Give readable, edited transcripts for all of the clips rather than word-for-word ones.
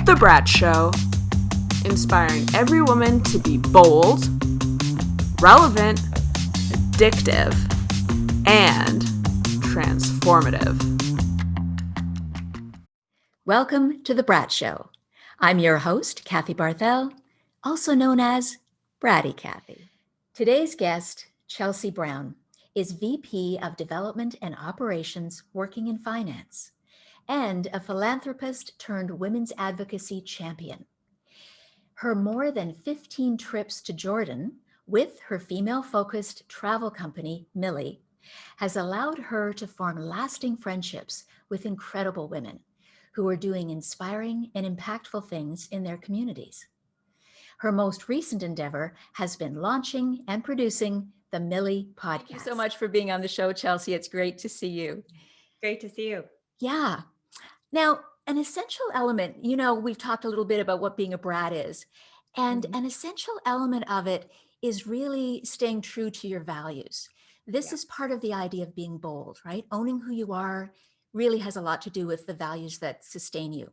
The B.R.A.T Show, inspiring every woman to be bold, relevant, addictive, and transformative. Welcome to The B.R.A.T Show. I'm your host, Kathy Barthel, also known as B.R.A.T Kathy. Today's guest, Chelsea Brown, is VP of Development and Operations working in finance, and a philanthropist turned women's advocacy champion. Her more than 15 trips to Jordan with her female-focused travel company, Millie, has allowed her to form lasting friendships with incredible women who are doing inspiring and impactful things in their communities. Her most recent endeavor has been launching and producing the Millie Podcast. Thank you so much for being on the show, Chelsea. It's great to see you. Great to see you. Yeah. Now, an essential element, we've talked a little bit about what being a brat is, and an essential element of it is really staying true to your values. This is part of the idea of being bold, right? Owning who you are really has a lot to do with the values that sustain you.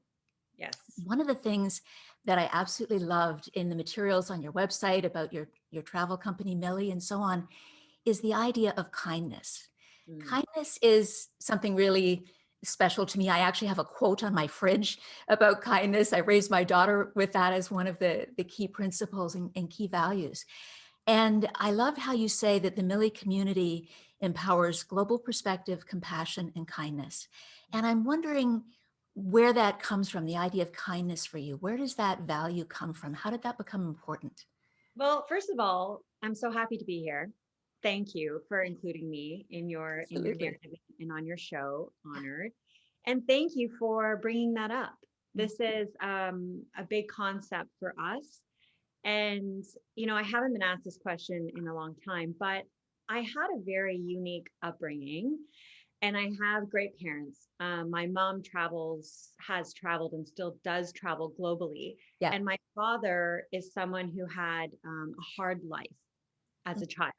Yes. One of the things that I absolutely loved in the materials on your website about your travel company, Millie, and so on, is the idea of kindness. Kindness is something really special to me. I actually have a quote on my fridge about kindness. I raised my daughter with that as one of the key principles and key values. And I love how you say that the Millie community empowers global perspective, compassion, and kindness. And I'm wondering where that comes from, the idea of kindness for you. Where does that value come from? How did that become important? Well, first of all, I'm so happy to be here. Thank you for including me in your narrative and on your show. Honored. And thank you for bringing that up. This is a big concept for us. And, I haven't been asked this question in a long time, but I had a very unique upbringing and I have great parents. My mom has traveled and still does travel globally. Yeah. And my father is someone who had a hard life as a child.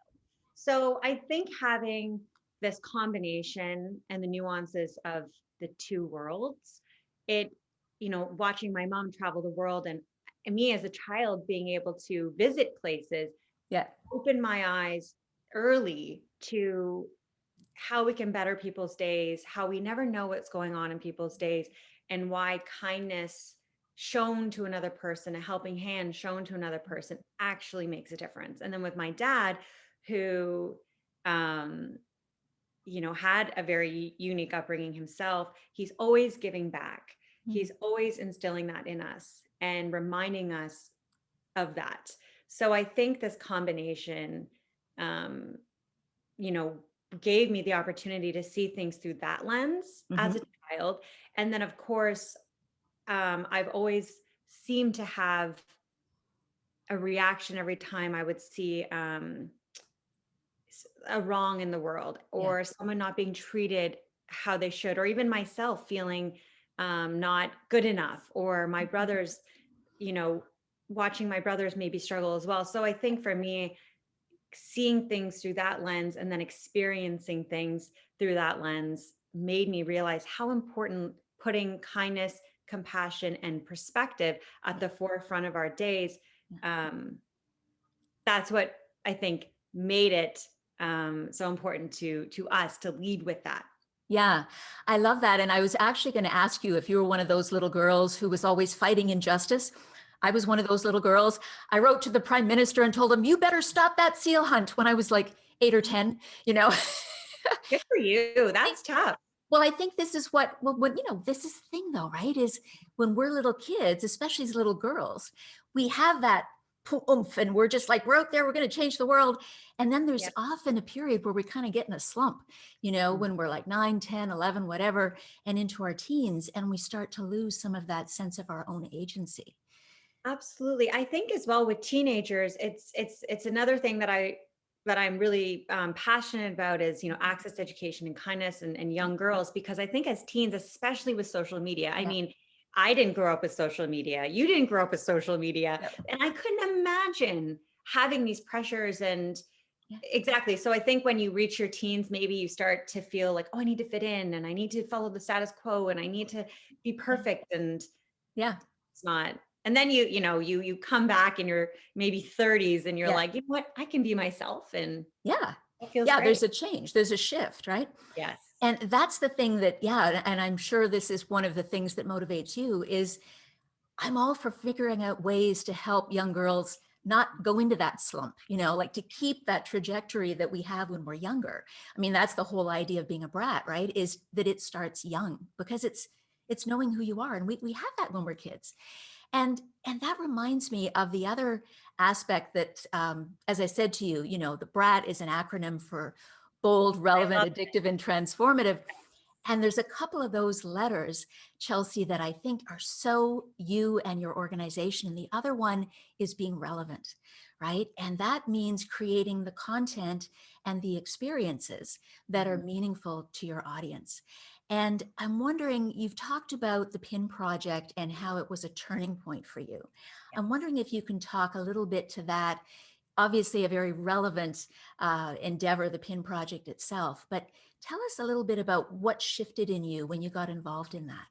So I think having this combination and the nuances of the two worlds, watching my mom travel the world and me as a child being able to visit places, opened my eyes early to how we can better people's days, how we never know what's going on in people's days, and why kindness shown to another person, a helping hand shown to another person actually makes a difference. And then with my dad, who had a very unique upbringing himself, he's always giving back. He's always instilling that in us and reminding us of that. So I think this combination, gave me the opportunity to see things through that lens as a child. And then, of course, I've always seemed to have a reaction every time I would see a wrong in the world or someone not being treated how they should, or even myself feeling not good enough, or my brothers, watching my brothers maybe struggle as well. So I think for me, seeing things through that lens and then experiencing things through that lens made me realize how important putting kindness, compassion, and perspective at the forefront of our days. That's what I think made it so important to us to lead with that. Yeah, I love that. And I was actually going to ask you if you were one of those little girls who was always fighting injustice. I was one of those little girls. I wrote to the prime minister and told him, you better stop that seal hunt when I was like 8 or 10, Good for you. That's tough. Well, I think this is this is the thing though, right? Is when we're little kids, especially as little girls, we have that oomph and we're just like, we're out there, we're going to change the world. And then there's often a period where we kind of get in a slump, when we're like 9, 10, 11, whatever, and into our teens, and we start to lose some of that sense of our own agency. Absolutely. I think as well with teenagers, it's another thing that I'm really passionate about is, access to education and kindness and young girls, because I think as teens, especially with social media, I mean, I didn't grow up with social media. You didn't grow up with social media. And I couldn't imagine having these pressures and exactly. So I think when you reach your teens, maybe you start to feel like, oh, I need to fit in and I need to follow the status quo and I need to be perfect. And It's not. And then you come back in your maybe 30s and you're Yeah. like, you know what, I can be myself, and Yeah. it feels Yeah. great. There's a change. There's a shift, right? Yes. And that's the thing that, yeah. And I'm sure this is one of the things that motivates you is I'm all for figuring out ways to help young girls not go into that slump, like to keep that trajectory that we have when we're younger. I mean, that's the whole idea of being a brat, right? Is that it starts young because it's knowing who you are. And we have that when we're kids. And that reminds me of the other aspect that, as I said to you, the BRAT is an acronym for bold, I relevant, love addictive, and transformative. And there's a couple of those letters, Chelsea, that I think are so you and your organization. And the other one is being relevant, right? And that means creating the content and the experiences that are meaningful to your audience. And I'm wondering, you've talked about the PIN project and how it was a turning point for you. I'm wondering if you can talk a little bit to that. Obviously, a very relevant endeavor, the PIN project itself, but tell us a little bit about what shifted in you when you got involved in that.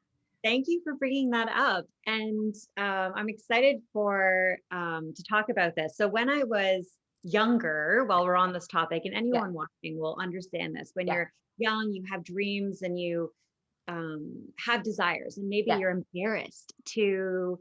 Thank you for bringing that up. And I'm excited to talk about this. So when I was younger, while we're on this topic, and anyone watching will understand this, when you're young, you have dreams and you have desires, and maybe you're embarrassed to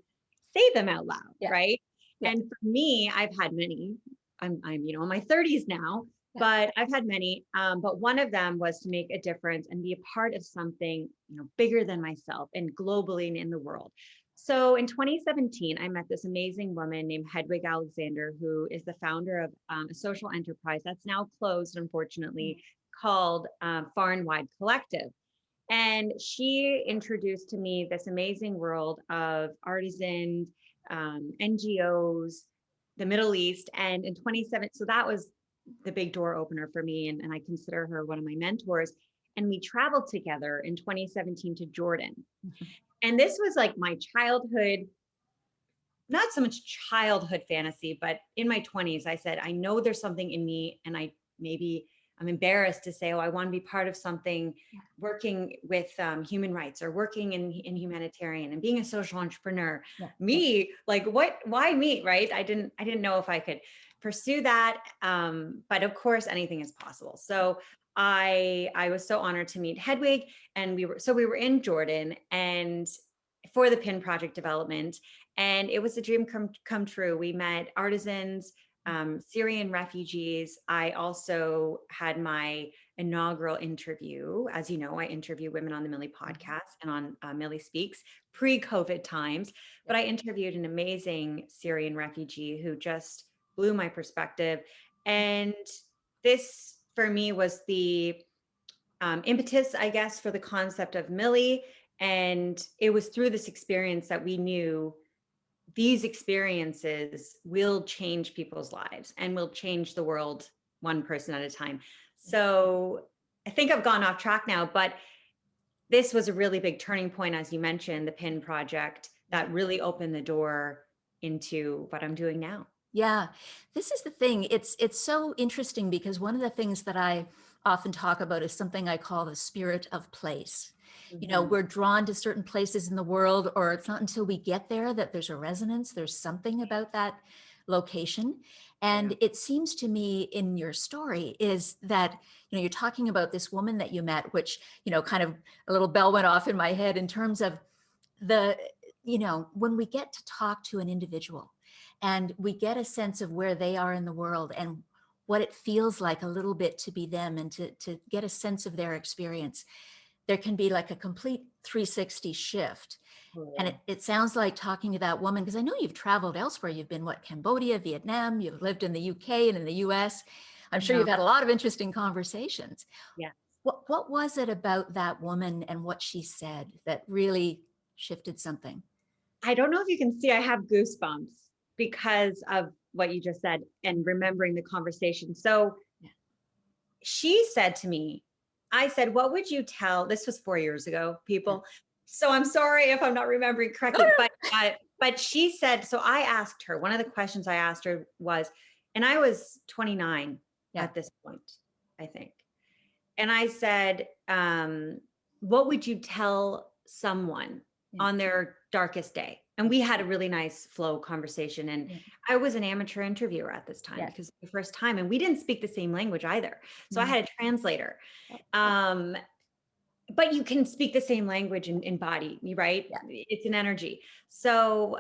say them out loud, right? And for me, I've had many. I'm in my 30s now, but I've had many. But one of them was to make a difference and be a part of something, bigger than myself and globally and in the world. So in 2017, I met this amazing woman named Hedwig Alexander, who is the founder of a social enterprise that's now closed, unfortunately, called Far and Wide Collective. And she introduced to me this amazing world of artisans, NGOs, the Middle East. And in 2017, so that was the big door opener for me. And I consider her one of my mentors. And we traveled together in 2017 to Jordan. And this was like my childhood, not so much childhood fantasy, but in my 20s, I said, I know there's something in me, and I'm embarrassed to say, oh, I want to be part of something working with human rights or working in humanitarian and being a social entrepreneur. Why me? Right. I didn't know if I could pursue that. But of course, anything is possible. So I was so honored to meet Hedwig, and we were in Jordan and for the PIN project development, and it was a dream come true. We met artisans, Syrian refugees. I also had my inaugural interview. As you know, I interview women on the Millie Podcast and on Millie Speaks pre-COVID times, but I interviewed an amazing Syrian refugee who just blew my perspective. And this for me was the impetus, I guess, for the concept of Millie. And it was through this experience that we knew these experiences will change people's lives and will change the world one person at a time. So I think I've gone off track now, but this was a really big turning point, as you mentioned, the PIN project that really opened the door into what I'm doing now. Yeah, this is the thing. It's so interesting because one of the things that I often talk about is something I call the spirit of place. We're drawn to certain places in the world, or it's not until we get there that there's a resonance. There's something about that location. And it seems to me in your story is that, you're talking about this woman that you met, which, kind of a little bell went off in my head in terms of when we get to talk to an individual and we get a sense of where they are in the world and what it feels like a little bit to be them and to get a sense of their experience, there can be like a complete 360 shift. And it sounds like talking to that woman, because I know you've traveled elsewhere. You've been, Cambodia, Vietnam, you've lived in the UK and in the US. I'm sure you've had a lot of interesting conversations. Yeah. What was it about that woman and what she said that really shifted something? I don't know if you can see, I have goosebumps because of what you just said and remembering the conversation. So she said to me, I said, what would you tell, this was 4 years ago, people. So I'm sorry if I'm not remembering correctly, but she said, so I asked her, one of the questions I asked her was, and I was 29 at this point, I think. And I said, what would you tell someone on their darkest day. And we had a really nice flow conversation. And I was an amateur interviewer at this time because it was the first time, and we didn't speak the same language either. So I had a translator. But you can speak the same language in body, right? Yeah. It's an energy. So,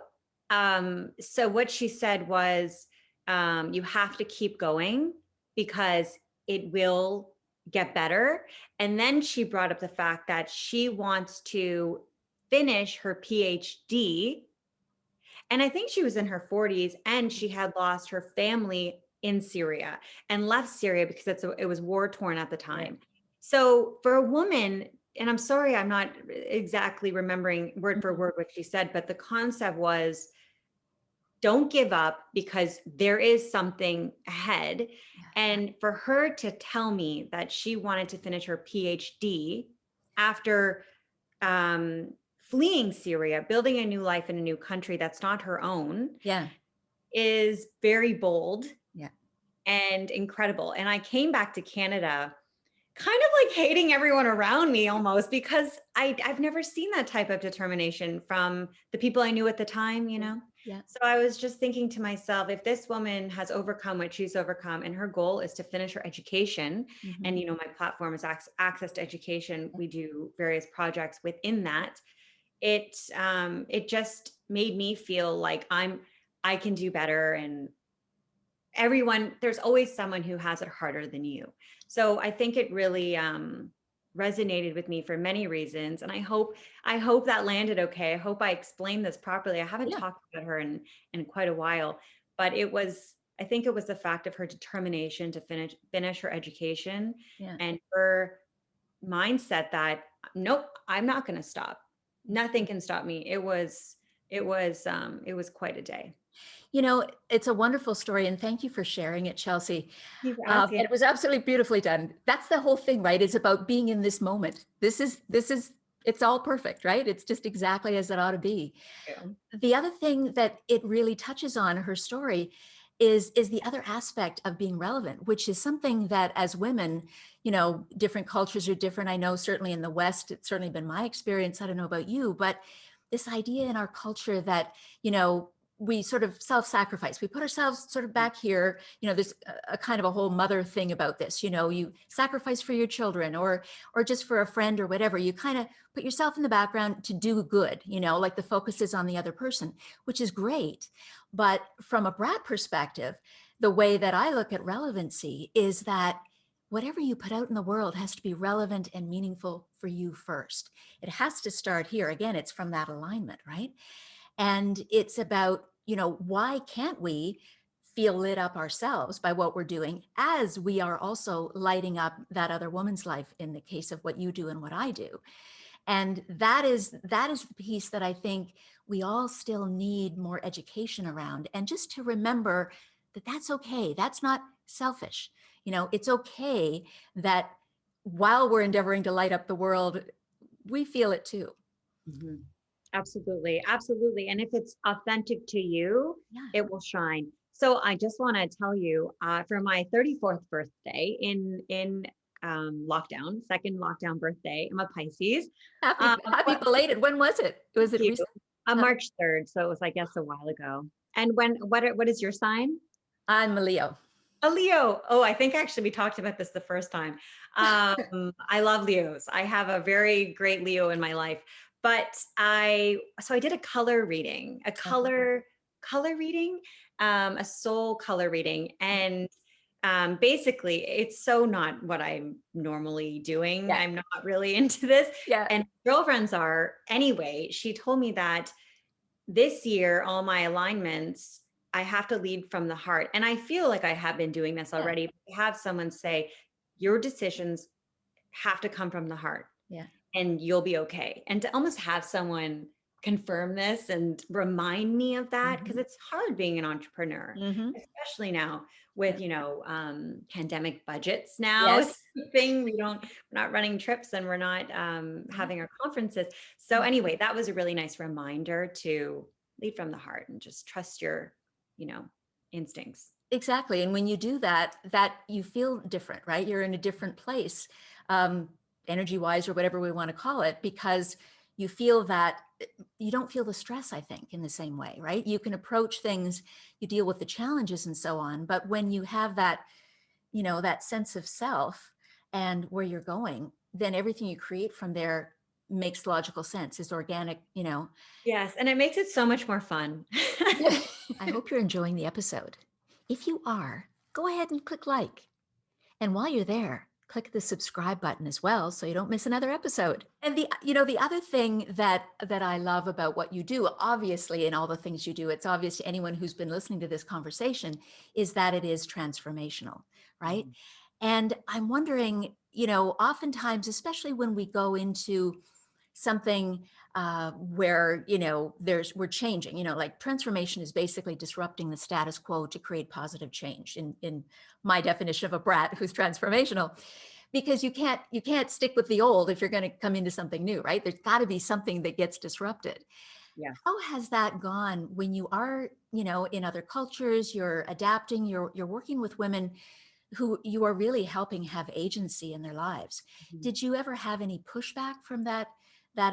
so what she said was, you have to keep going because it will get better. And then she brought up the fact that she wants to finish her PhD. And I think she was in her 40s and she had lost her family in Syria and left Syria because it was war torn at the time. Right. So for a woman, and I'm sorry, I'm not exactly remembering word for word what she said, but the concept was, don't give up because there is something ahead. And for her to tell me that she wanted to finish her PhD after fleeing Syria, building a new life in a new country that's not her own, is very bold and incredible. And I came back to Canada kind of like hating everyone around me almost, because I've never seen that type of determination from the people I knew at the time, you know? Yeah. So I was just thinking to myself, if this woman has overcome what she's overcome and her goal is to finish her education, and, you know, my platform is access to education. We do various projects within that. It just made me feel like I can do better. And there's always someone who has it harder than you. So I think it really resonated with me for many reasons. And I hope that landed okay. I hope I explained this properly. I haven't talked about her in quite a while, but I think it was the fact of her determination to finish her education and her mindset that, nope, I'm not going to stop. Nothing can stop me. It was quite a day. You know, it's a wonderful story, and thank you for sharing it, Chelsea. It was absolutely beautifully done. That's the whole thing, right? It's about being in this moment. It's all perfect, right? It's just exactly as it ought to be. Yeah. The other thing that it really touches on, her story, is the other aspect of being relevant, which is something that as women, you know, different cultures are different. I know certainly in the West, it's certainly been my experience. I don't know about you, but this idea in our culture that, you know, we sort of self-sacrifice. We put ourselves sort of back here. You know, there's a kind of a whole mother thing about this. You know, you sacrifice for your children or just for a friend or whatever. You kind of put yourself in the background to do good, you know, like the focus is on the other person, which is great. But from a B.R.A.T perspective, the way that I look at relevancy is that whatever you put out in the world has to be relevant and meaningful for you first. It has to start here. Again, it's from that alignment, right? And it's about, you know, why can't we feel lit up ourselves by what we're doing as we are also lighting up that other woman's life in the case of what you do and what I do. And that is the piece that I think we all still need more education around. And just to remember that that's okay. That's not selfish. You know, it's okay that while we're endeavoring to light up the world, we feel it too. Mm-hmm. Absolutely. Absolutely. And if it's authentic to you, it will shine. So I just want to tell you, for my 34th birthday in lockdown, second lockdown birthday, I'm a Pisces. Happy belated. When was it? Was it recent? March 3rd. So it was, I guess, a while ago. And what is your sign? I'm a Leo. A Leo. Oh, I think actually we talked about this the first time. I love Leos. I have a very great Leo in my life. But I did a color reading, a soul color reading. And basically it's so not what I'm normally doing. Yeah. I'm not really into this. Yeah. And girlfriends are anyway. She told me that this year, all my alignments, I have to lead from the heart. And I feel like I have been doing this already. Yeah. Have someone say, your decisions have to come from the heart. Yeah. And you'll be okay. And to almost have someone confirm this and remind me of that, because it's hard being an entrepreneur, especially now with, you know, pandemic budgets now. Yes. Thing we're not running trips and we're not having our conferences. So anyway, that was a really nice reminder to lead from the heart and just trust your, you know, instincts. Exactly. And when you do that you feel different, right? You're in a different place. Energy wise or whatever we want to call it, because you feel that you don't feel the stress, I think, in the same way, right? You can approach things, you deal with the challenges and so on. But when you have that, that sense of self and where you're going, then everything you create from there makes logical sense, is organic. Yes. And it makes it so much more fun. I hope you're enjoying the episode. If you are, go ahead and click like. And while you're there, click the subscribe button as well so you don't miss another episode. And the other thing that I love about what you do, obviously, in all the things you do, it's obvious to anyone who's been listening to this conversation, is that it is transformational, right? And I'm wondering, oftentimes, especially when we go into something where we're changing, like transformation is basically disrupting the status quo to create positive change in my definition of a brat who's transformational, because you can't stick with the old if you're going to come into something new, right? There's got to be something that gets disrupted. Yeah. How has that gone when you are in other cultures, you're adapting, you're working with women who you are really helping have agency in their lives? Did you ever have any pushback from that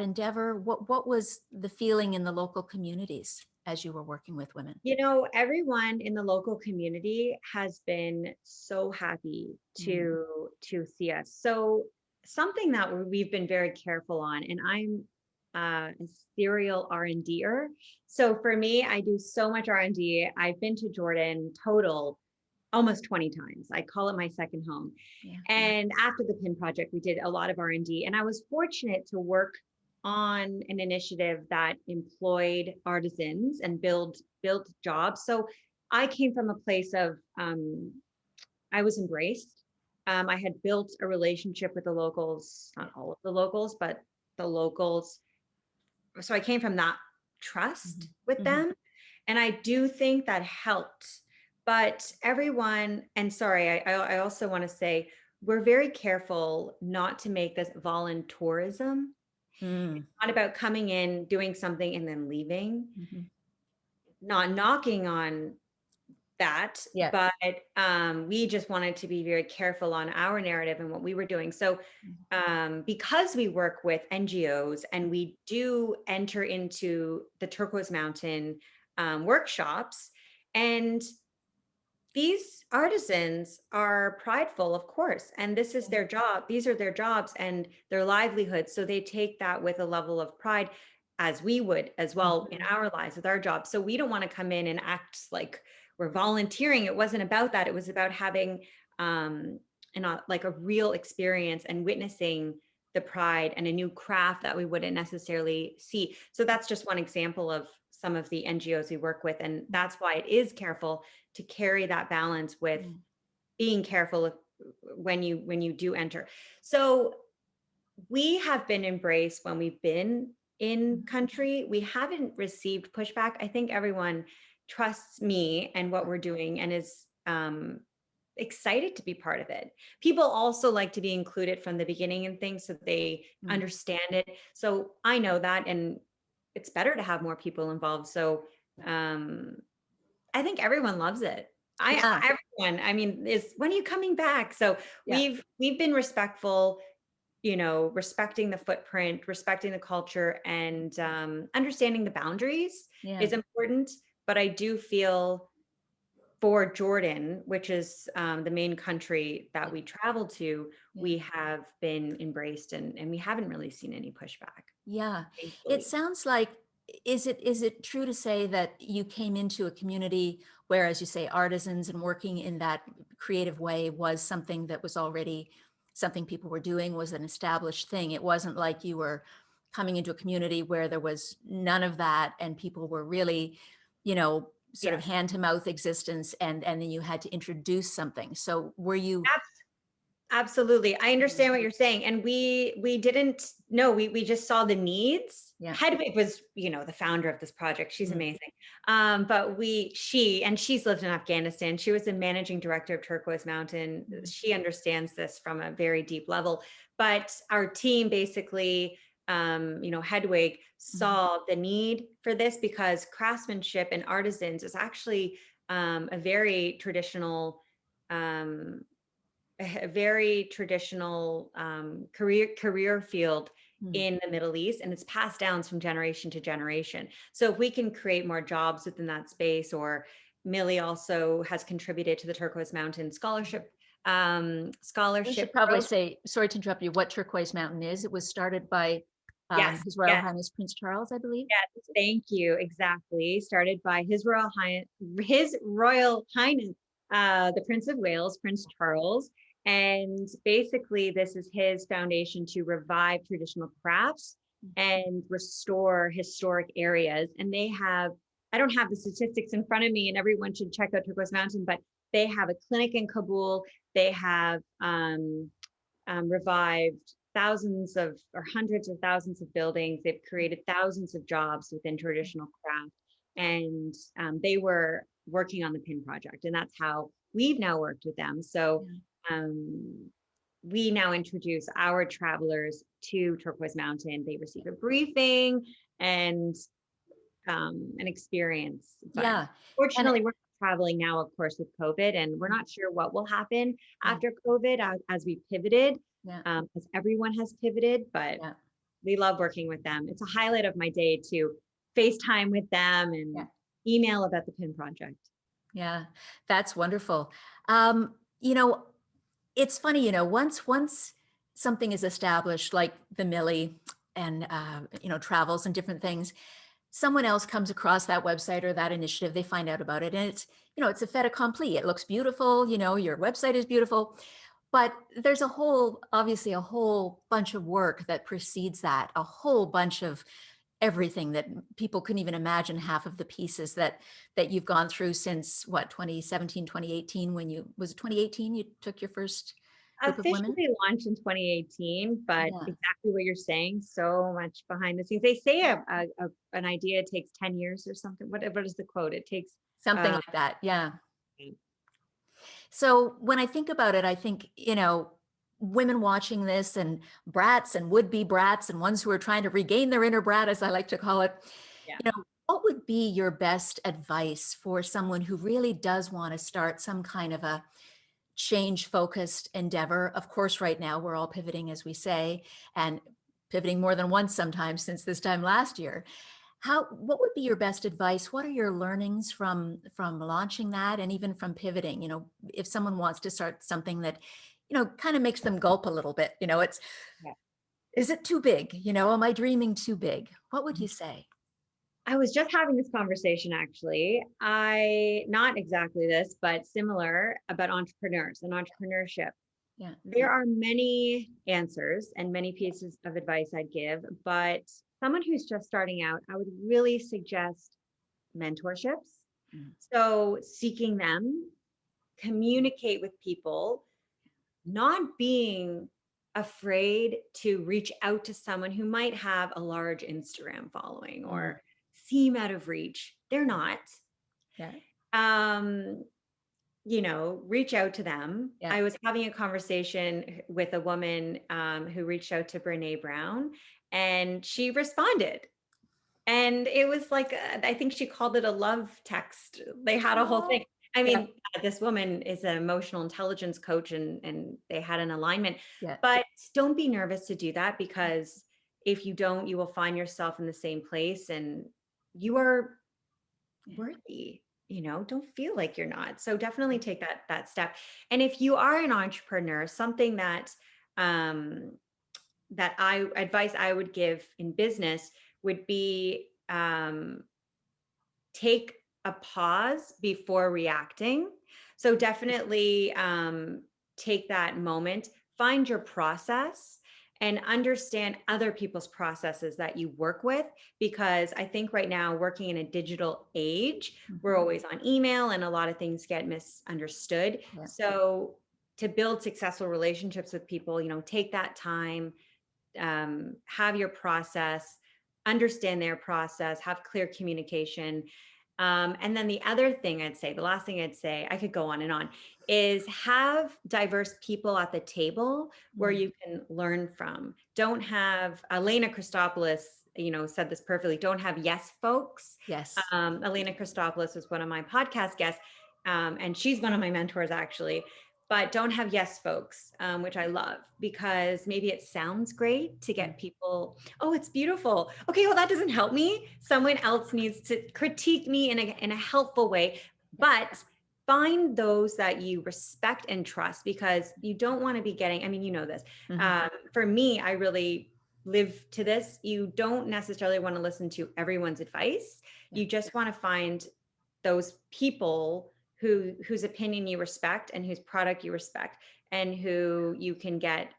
endeavor? What was the feeling in the local communities as you were working with women? Everyone in the local community has been so happy to see us. So something that we've been very careful on, and I'm a serial R&D'er. So for me, I do so much R&D. I've been to Jordan total almost 20 times. I call it my second home. Yeah. And after the PIN project, we did a lot of R&D, and I was fortunate to work on an initiative that employed artisans and built jobs. So I came from a place of I was embraced. I had built a relationship with the locals, not all of the locals, but the locals. So I came from that trust with them. And I do think that helped. But everyone, and sorry, I also want to say, we're very careful not to make this voluntourism. It's not about coming in, doing something, and then leaving. Not knocking on that, but we just wanted to be very careful on our narrative and what we were doing. So because we work with NGOs and we do enter into the Turquoise Mountain workshops, and these artisans are prideful, of course, and this is their job. These are their jobs and their livelihoods. So they take that with a level of pride, as we would as well in our lives with our jobs. So we don't want to come in and act like we're volunteering. It wasn't about that. It was about having like a real experience and witnessing the pride and a new craft that we wouldn't necessarily see. So that's just one example of some of the NGOs we work with. And that's why it is careful to carry that balance with being careful when you do enter. So we have been embraced when we've been in country. We haven't received pushback. I think everyone trusts me and what we're doing and is excited to be part of it. People also like to be included from the beginning and things so they understand it. So I know that, and it's better to have more people involved. So I think everyone loves it. Everyone, I mean, is when are you coming back? So we've been respectful, respecting the footprint, respecting the culture, and understanding the boundaries is important. But I do feel for Jordan, which is the main country that we travel to, we have been embraced and we haven't really seen any pushback. Yeah. Thankfully. It sounds like, is it true to say that you came into a community where, as you say, artisans and working in that creative way was something that was already something people were doing, was an established thing? It wasn't like you were coming into a community where there was none of that and people were really, sort of hand to mouth existence, and then you had to introduce something. So were you? Absolutely. I understand what you're saying. And we didn't know, we just saw the needs. Hedwig was, the founder of this project. She's amazing. But she's lived in Afghanistan. She was the managing director of Turquoise Mountain. She understands this from a very deep level. But our team basically, Hedwig saw the need for this because craftsmanship and artisans is actually a very traditional career field in the Middle East, and it's passed down from generation to generation. So if we can create more jobs within that space, or Millie also has contributed to the Turquoise Mountain scholarship. We should probably say, sorry to interrupt you, what Turquoise Mountain is. It was started by Yes, His Royal yes. Highness Prince Charles, I believe. Yes, thank you. Exactly. Started by His Royal Highness, the Prince of Wales, Prince Charles. And basically, this is his foundation to revive traditional crafts and restore historic areas. And they have, I don't have the statistics in front of me, and everyone should check out Turquoise Mountain, but they have a clinic in Kabul. They have revived thousands of, or hundreds of thousands of buildings. They've created thousands of jobs within traditional craft. And they were working on the PIN project. And that's how we've now worked with them. So we now introduce our travelers to Turquoise Mountain. They receive a briefing and an experience. But fortunately, we're traveling now, of course, with COVID, and we're not sure what will happen after COVID as we pivoted, as everyone has pivoted, but we love working with them. It's a highlight of my day to FaceTime with them and email about the PIN project. Yeah, that's wonderful. It's funny, once something is established, like the Millie and, travels and different things, someone else comes across that website or that initiative, they find out about it, and it's a fait accompli. It looks beautiful, your website is beautiful, but there's obviously a whole bunch of work that precedes that, a whole bunch of everything that people couldn't even imagine, half of the pieces that you've gone through since 2017, 2018, was it 2018 you took your first group of women? Officially launched in 2018, but exactly what you're saying, so much behind the scenes. They say an idea takes 10 years or something. What is the quote? It takes something like that. Yeah. So when I think about it, I think, women watching this, and brats and would-be brats, and ones who are trying to regain their inner brat, as I like to call it, what would be your best advice for someone who really does want to start some kind of a change-focused endeavor? Of course, right now we're all pivoting, as we say, and pivoting more than once sometimes since this time last year. What would be your best advice? What are your learnings from launching that, and even from pivoting? If someone wants to start something that, kind of makes them gulp a little bit, is it too big? Am I dreaming too big? What would you say? I was just having this conversation, actually. Not exactly this, but similar, about entrepreneurs and entrepreneurship. Yeah. There are many answers and many pieces of advice I'd give, but someone who's just starting out, I would really suggest mentorships. So seeking them, communicate with people, not being afraid to reach out to someone who might have a large Instagram following or seem out of reach. They're not. Yeah. Reach out to them. Yeah. I was having a conversation with a woman who reached out to B.R.A.T, and she responded. And it was like, I think she called it a love text. They had a whole thing. I mean, this woman is an emotional intelligence coach, and they had an alignment. But don't be nervous to do that, because if you don't, you will find yourself in the same place, and you are worthy. Don't feel like you're not. So definitely take that step. And if you are an entrepreneur, something that advice I would give in business would be take a pause before reacting. So definitely take that moment, find your process, and understand other people's processes that you work with. Because I think right now, working in a digital age, we're always on email, and a lot of things get misunderstood. So to build successful relationships with people, take that time, have your process, understand their process, have clear communication. And then the other thing I'd say, the last thing I'd say, I could go on and on, is have diverse people at the table where you can learn from. Don't have, Elena Christopoulos, said this perfectly, don't have yes folks. Yes. Elena Christopoulos was one of my podcast guests, and she's one of my mentors, actually. but don't have yes folks, which I love, because maybe it sounds great to get people, oh, it's beautiful. Okay, well, that doesn't help me. Someone else needs to critique me in a helpful way, but find those that you respect and trust, because you don't want to be getting, I mean, you know this. For me, I really live to this. You don't necessarily want to listen to everyone's advice. You just want to find those people whose opinion you respect and whose product you respect, and who you can get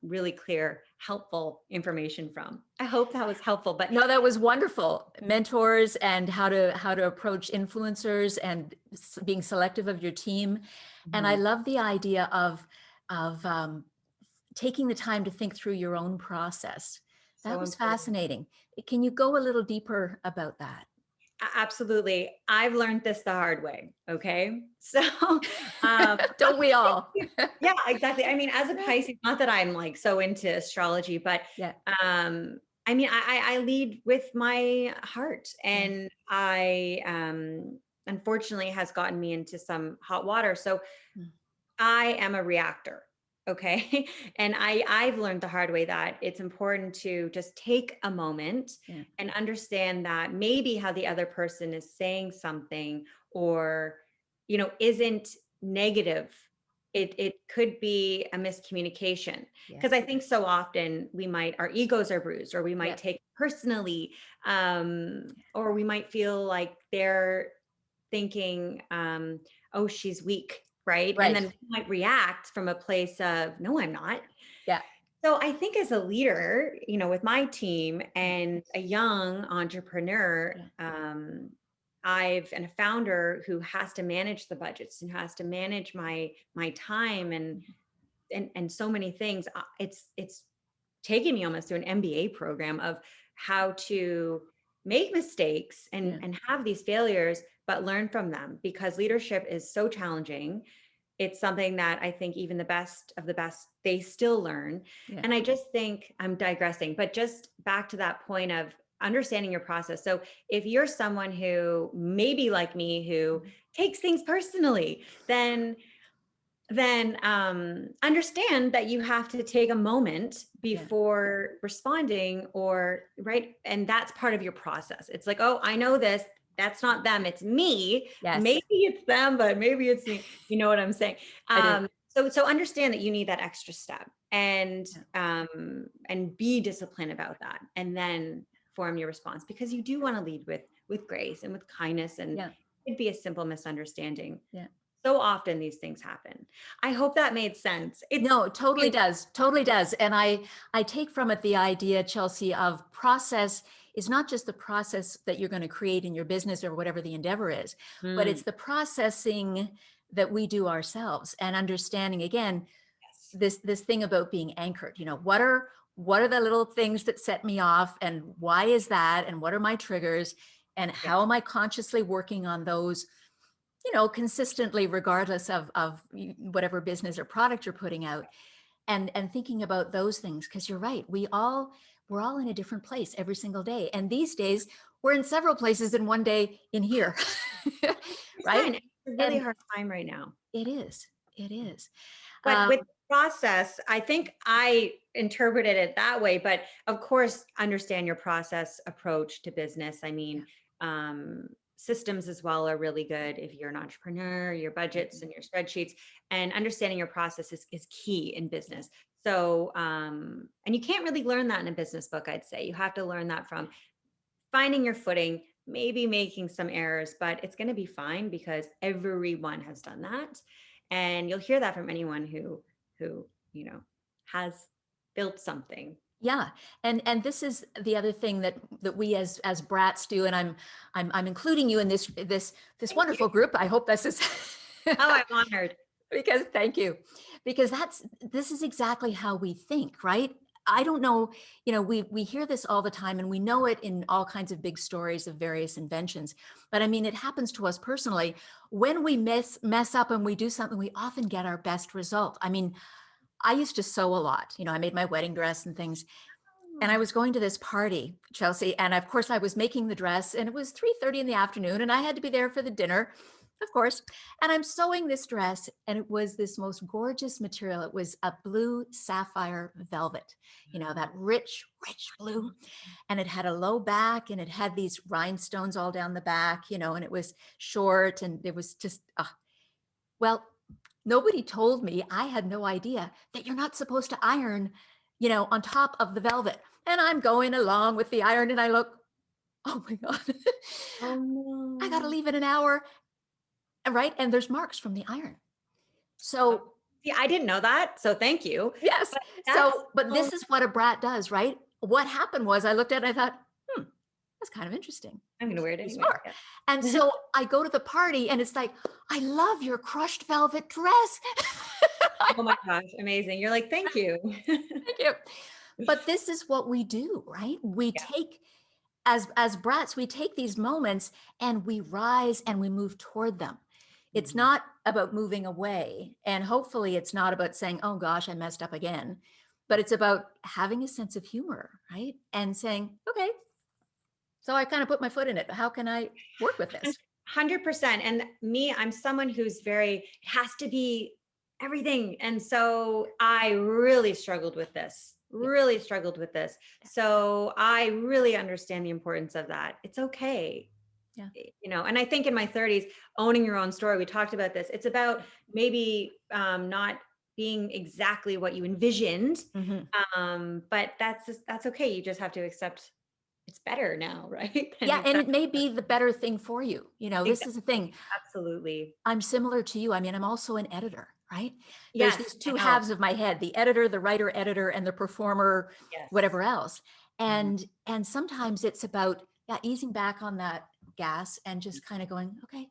really clear, helpful information from. I hope that was helpful. But no, that was wonderful. Mentors and how to approach influencers and being selective of your team. And I love the idea of taking the time to think through your own process. That was fascinating. Can you go a little deeper about that? Absolutely. I've learned this the hard way. Okay. So, don't we all? Yeah, exactly. I mean, as a Pisces, not that I'm like so into astrology, but I mean, I lead with my heart, and I, unfortunately has gotten me into some hot water. So I am a reactor. Okay. And I've learned the hard way that it's important to just take a moment and understand that maybe how the other person is saying something, or, isn't negative. It could be a miscommunication, because I think so often our egos are bruised, or we might take it personally, or we might feel like they're thinking, oh, she's weak. Right. And then we might react from a place of, no, I'm not. Yeah. So I think as a leader, with my team and a young entrepreneur, and a founder who has to manage the budgets and has to manage my time and so many things. It's taken me almost through an MBA program of how to make mistakes and have these failures, but learn from them, because leadership is so challenging. It's something that I think even the best of the best, they still learn. And I just think, I'm digressing, but just back to that point of understanding your process. So if you're someone who maybe like me, who takes things personally, then understand that you have to take a moment before responding, or right. And that's part of your process. It's like, oh, I know this. That's not them. It's me. Yes. Maybe it's them, but maybe it's me. You know what I'm saying? So understand that you need that extra step, and be disciplined about that, and then form your response, because you do want to lead with grace and with kindness, and it'd be a simple misunderstanding. So often these things happen. I hope that made sense. No, totally does. Totally does. And I take from it the idea, Chelsea, of process is not just the process that you're going to create in your business or whatever the endeavor is, but it's the processing that we do ourselves, and understanding again, this thing about being anchored. What are the little things that set me off, and why is that? And what are my triggers? And how am I consciously working on those, consistently, regardless of whatever business or product you're putting out, and thinking about those things. Because you're right, we're all in a different place every single day. And these days we're in several places in one day in here. Right? It's a really hard time right now. It is. But with the process, I think I interpreted it that way. But of course, understand your process approach to business. I mean, systems as well are really good if you're an entrepreneur, your budgets and your spreadsheets, and understanding your process is key in business. So, and you can't really learn that in a business book, I'd say. You have to learn that from finding your footing, maybe making some errors, but it's going to be fine, because everyone has done that. And you'll hear that from anyone who has built something. Yeah. And this is the other thing that we as B.R.A.Ts do. And I'm including you in this wonderful group. I hope this is Oh, I'm honored. Because thank you. Because this is exactly how we think, right? I don't know, we hear this all the time, and we know it in all kinds of big stories of various inventions. But I mean, it happens to us personally. When we mess up and we do something, we often get our best result. I mean, I used to sew a lot. I made my wedding dress and things. And I was going to this party, Chelsea. And of course I was making the dress, and it was 3:30 in the afternoon, and I had to be there for the dinner. Of course. And I'm sewing this dress, and it was this most gorgeous material. It was a blue sapphire velvet, that rich, rich blue. And it had a low back, and it had these rhinestones all down the back, and it was short, and it was just, well, nobody told me, I had no idea that you're not supposed to iron, on top of the velvet. And I'm going along with the iron, and I look, oh my God, Oh no. I got to leave it an hour. Right. And there's marks from the iron. So See, I didn't know that. So thank you. yes. But this is what a brat does, right? What happened was I looked at it and I thought, that's kind of interesting. I'm going to wear it anyway. Smart. Yeah. And so I go to the party, and it's like, I love your crushed velvet dress. Oh my gosh. Amazing. You're like, thank you. Thank you. But this is what we do, right? We take, as brats, we take these moments and we rise and we move toward them. It's not about moving away. And hopefully it's not about saying, oh gosh, I messed up again. But it's about having a sense of humor, right? And saying, okay, so I kind of put my foot in it. How can I work with this? 100%. And me, I'm someone who's it has to be everything. And so I really struggled with this. So I really understand the importance of that. It's okay. Yeah. And I think in my 30s, owning your own story, we talked about this. It's about maybe not being exactly what you envisioned. But that's okay. You just have to accept it's better now, right? And it may be the better thing for you. This is the thing. Absolutely. I'm similar to you. I mean, I'm also an editor, right? Yes, There's these two halves of my head, the editor, the writer editor, and the performer, whatever else. And sometimes it's about easing back on that gas and just kind of going, okay.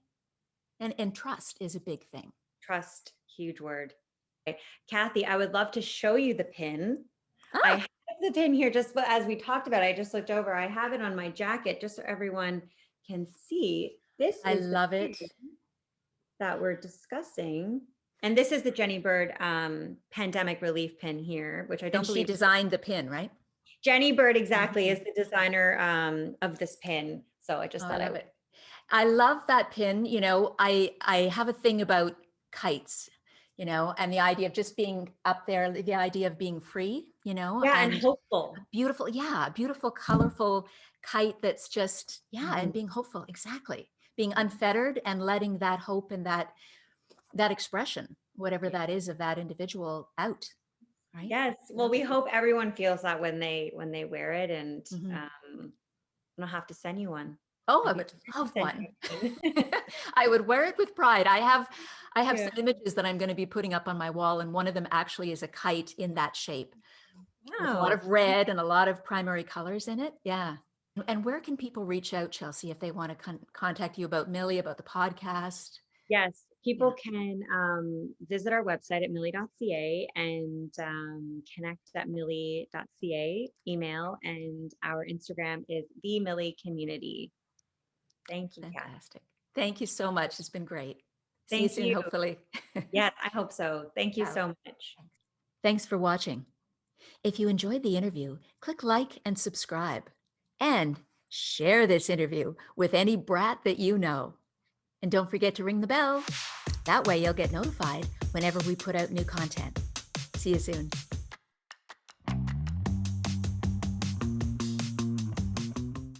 And trust is a big thing. Trust, huge word. Okay. Kathy, I would love to show you the pin. I have the pin here just as we talked about. I just looked over. I have it on my jacket just so everyone can see. I love it. That we're discussing. And this is the Jenny Bird pandemic relief pin here, which I don't believe. She designed the pin, right? Jenny Bird exactly is the designer of this pin. So I just thought I love it. I love that pin. I have a thing about kites, and the idea of just being up there, the idea of being free, and hopeful. Beautiful, colorful kite that's just, and being hopeful. Exactly. Being unfettered and letting that hope and that expression, whatever that is of that individual out. Right? Yes. Well, we hope everyone feels that when they wear it, and I'll have to send you one. Oh, I would love one. I would wear it with pride. I have some images that I'm going to be putting up on my wall, and one of them actually is a kite in that shape. Wow. With a lot of red and a lot of primary colors in it. Yeah. And where can people reach out, Chelsea, if they want to contact you about Millie, about the podcast? Yes, people can visit our website at millie.ca and connect at millie.ca, email, and our Instagram is the Millie Community. Thank you. Fantastic. Thank you so much. It's been great. See you soon, hopefully. Yes, I hope so. Thank you so much. Thanks for watching. If you enjoyed the interview, click like and subscribe. And share this interview with any brat that you know. And don't forget to ring the bell. That way you'll get notified whenever we put out new content. See you soon.